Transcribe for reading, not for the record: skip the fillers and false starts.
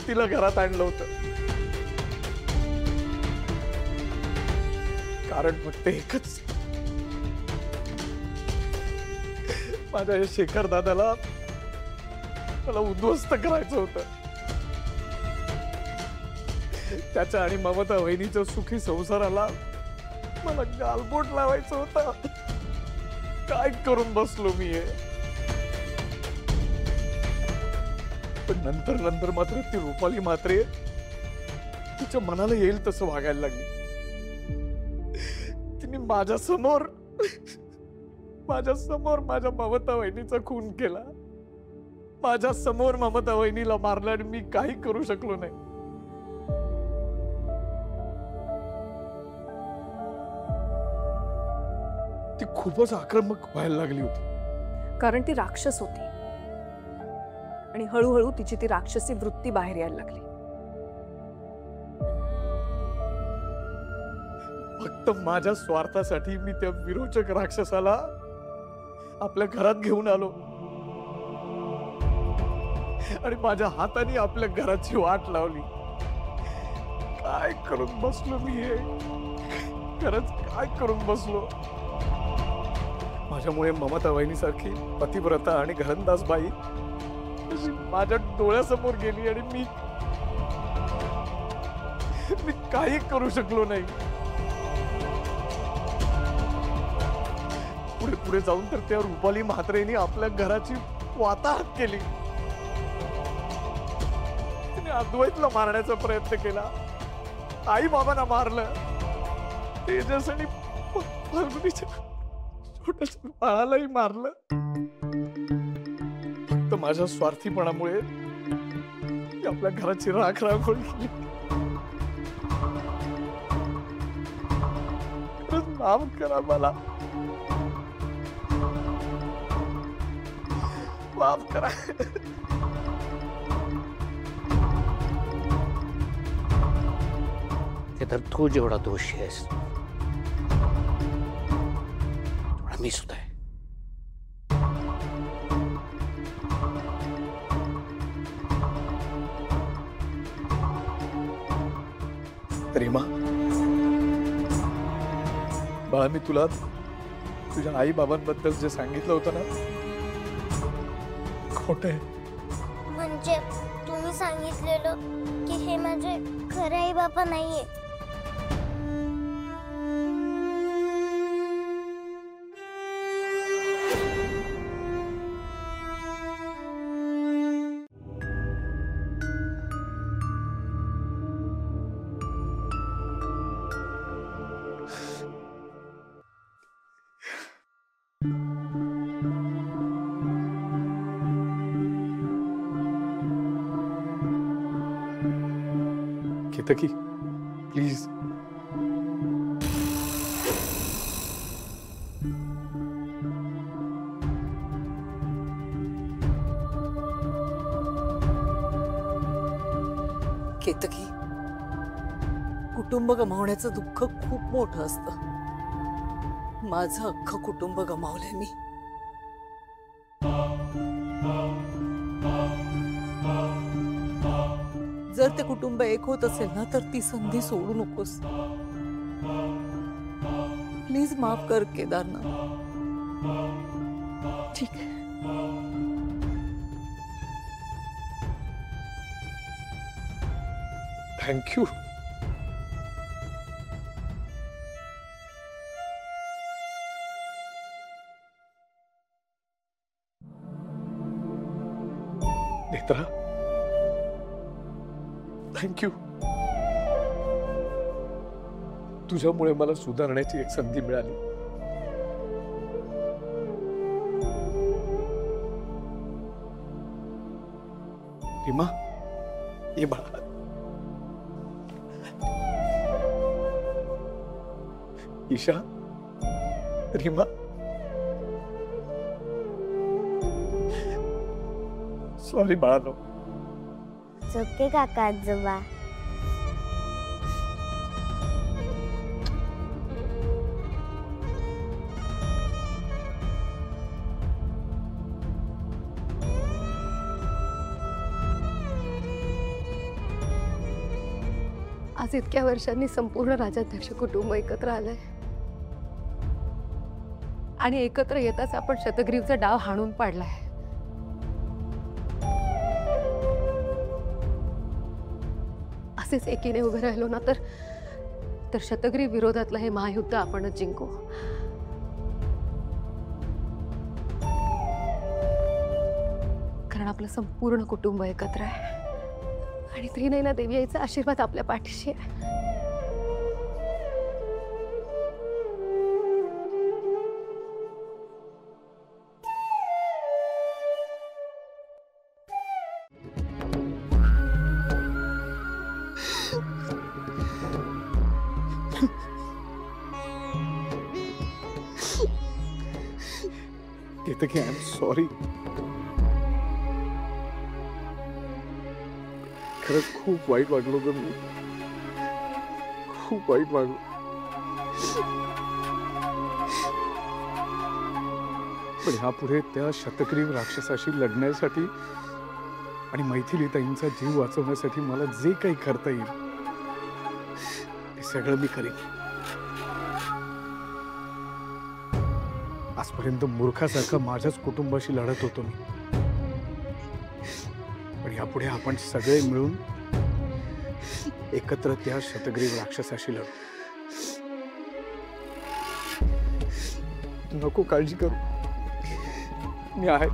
तिला घरात आणलं होतं, कारण फक्त एकच, माझ्या या शेखर दादाला मला उद्ध्वस्त करायचं होतं. त्याच्या आणि ममता वहिनीच्या सुखी संसाराला मला गालबोट लावायचं होतं. काय करून बसलो मी हे. पण नंतर नंतर मात्र ती रुपाली म्हात्रे तिच्या मनाला येईल तसं वागायला लागली. तिने माझ्या समोर माझ्या ममता वहिनीचा खून केला. माझ्या समोर ममता वहिनीला मारलं आणि मी काही करू शकलो नाही. ती खूपच आक्रमक व्हायला लागली होती. कारण ती राक्षस होती आणि हळूहळू तिची ती राक्षसी वृत्ती बाहेर यायला लागली. फक्त माझ्या स्वार्थासाठी मी त्या विरोचक राक्षसाला आपल्या घरात घेऊन आलो आणि माझ्या हाताने आपल्या घराची वाट लावली. काय करून बसलो मी हे. खरंच काय करून बसलो. माझ्यामुळे ममता वहिनीसारखी पतिव्रता आणि घरंदाज बाई माझ्या डोळ्यासमोर गेली आणि मी काही करू शकलो नाही. पुढे पुढे जाऊन तर त्या रुपाली म्हात्रेने आपल्या घराची वाताहत केली. तिने अद्वैतला मारण्याचा प्रयत्न केला. आई बाबांना मारलं. तेजस आणि फाल्गुनीच्या छोट्याशा बाळालाही मारलं. फक्त माझ्या स्वार्थीपणामुळे आपल्या घराची राख राखोळी केली. माफ करा मला. माफ करा. ते तर तू जेवढा दोषी आहेस तेवढा मी सुद्धा आहे. रीमा, बाळा, मी तुला तुझ्या आई बाबांबद्दल जे सांगितलं होतं ना, खोटं आहे. म्हणजे तुम्ही सांगितलेलं की हे माझे खरे आई बाबा नाहीये. केतकी, प्लीज. केतकी, कुटुंब गमावण्याचं दुःख खूप मोठं असतं. माझं अख्खं कुटुंब गमावलंय मी. जर ते कुटुंब एक होत असेल ना तर ती संधी सोडू नकोस. प्लीज माफ कर केदारनाथ. ठीक आहे. थँक्यू. नेत्रा, थँक्यू. तुझ्यामुळे मला सुधारण्याची एक संधी मिळाली. रीमा, ये बाळा. ईशा, रीमा, सॉरी बाळानो. ओके काका आजोबा. आज इतक्या वर्षांनी संपूर्ण राजाध्यक्ष कुटुंब एकत्र आलंय आणि एकत्र येताच आपण शतग्रीवचा डाव हाणून पाडलाय. असेच एकीने उभे राहिलो ना तर शतग्रीव विरोधातलं हे महायुद्ध आपणच जिंकू. कारण आपलं संपूर्ण कुटुंब एकत्र आहे आणि त्रिनयना देवी आईचा आशीर्वाद आपल्या पाठीशी आहे. Ketaki, I am sorry. खरंच खूप वाईट वाटलो ग मी. खूप वाईट वाटलो. पण ह्यापुढे त्या शतग्रीव राक्षसाशी लढण्यासाठी आणि मैथिलीताईंचा जीव वाचवण्यासाठी मला जे काही करता येईल ते सगळं मी करेन. आजपर्यंत मूर्खासारखा माझ्याच कुटुंबाशी लढत होतो मी. पण यापुढे आपण सगळे मिळून एकत्र त्या शतग्रीव राक्षसाशी लढू. नको काळजी करू, मी आहे.